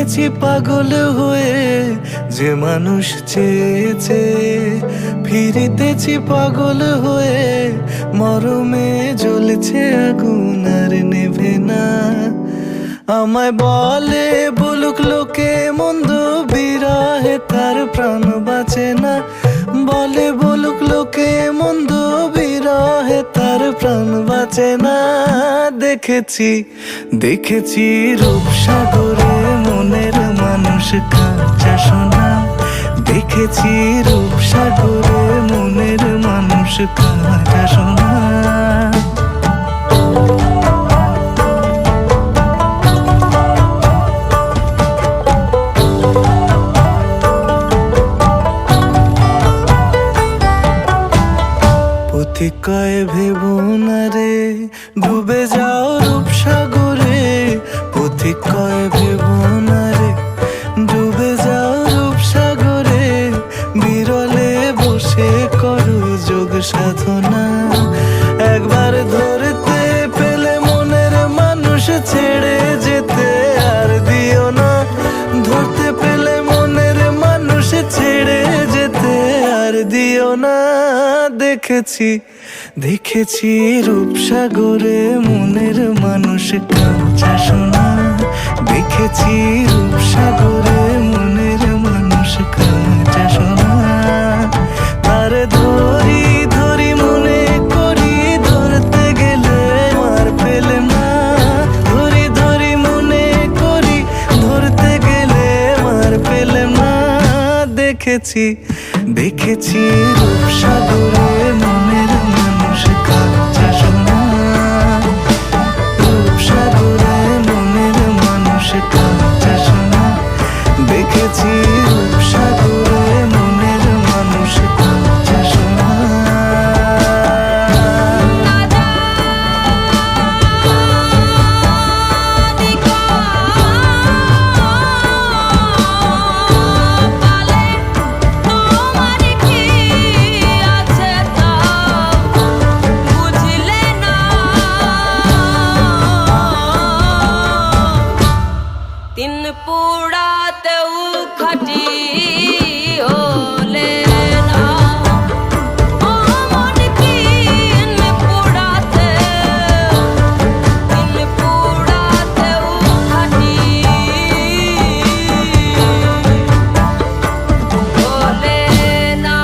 ফিরিতেছি পাগল হয়ে, যে মানুষ চেয়েছে। ফিরিতেছি পাগল হয়ে, মরমে জ্বলছে আগুন আর নেভে না। আমায় বলে বলুক লোকে মন্দ, বিরহে তার প্রাণ বাঁচে না। বলে বলুক লোকে মন্দ, বিরহে তার প্রাণ বাঁচে না। দেখেছি দেখেছি রূপসাগরে মনের মানুষ কাঁচা সোনা। দেখেছি রূপসাগরে মনের মানুষ কাঁচা সোনা। পথিক কয় ভেবো না রে, ডুবে যাও রূপসাগরে। পথিক কয় ভেবো না রে, ডুবে যাও রূপসাগরে। বিরলে বসে করো যোগ সাধনা। একবার ধরতে পেলে মনের মানুষ ছেড়ে যেতে আর দিও না। ধরতে পেলে মনের মানুষ ছেড়ে যেতে আর দিও না। দেখেছি দেখেছি রূপসাগরে মনের মানুষ কাঁচা সোনা। দেখেছি রূপসাগরে মনের মানুষ কাঁচা সোনা। তার ধরি ধরি মনে করি, ধরতে গেলে মার পেলে না। ধরি ধরি মনে করি, ধরতে গেলে মার পেলে না। দেখেছি দেখেছি রূপসাগরে মনের মানুষ কাঁচা সোনা। রূপসাগরে মনের মানুষ কাঁচা সোনা। দেখেছি রূপসাগরে মনের মানুষ কাঁচা সোনা। তিন পুরাতেও খাটি হলে না। ও মন তিন পুরাতে, তিন পুরাতেও খাটি হলে না।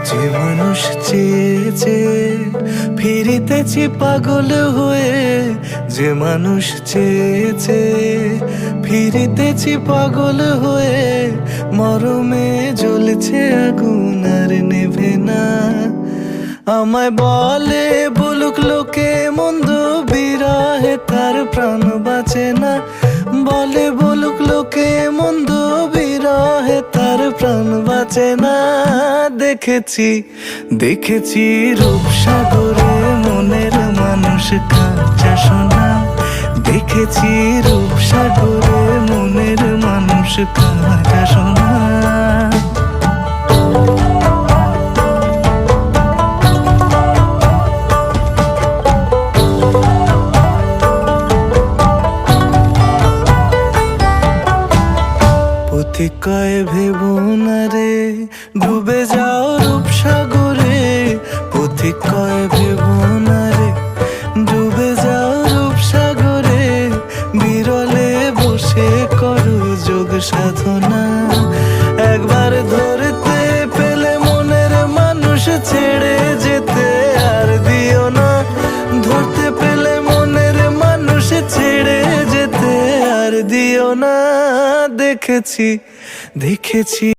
যে মানুষ চেয়েছে, ফিরিতেছি পাগল হয়ে। যে মানুষ চেয়েছে, ফিরিতেছি পাগল হয়ে। মরমে জ্বলছে আগুন আর নেভে না। আমায় বলে বলুক লোকে মন্দ, বিরহে তার প্রাণ বাঁচে না। বলে বলুক লোকে মন্দ, বিরহে তার প্রাণ বাঁচে না। দেখেছি দেখেছি রূপসাগরে মনের মানুষ কাঁচা সোনা। দেখেছি রূপসাগরে মনের মানুষ কাঁচা সোনা। পথিক কয় ভেবো না রে, ডুবে যাও রূপসাগরে। পথিক কয় ভেবো না রে, ডুবে যাও রূপসাগরে। বিরলে বসে করো যোগ সাধনা। না দেখেছি দেখেছি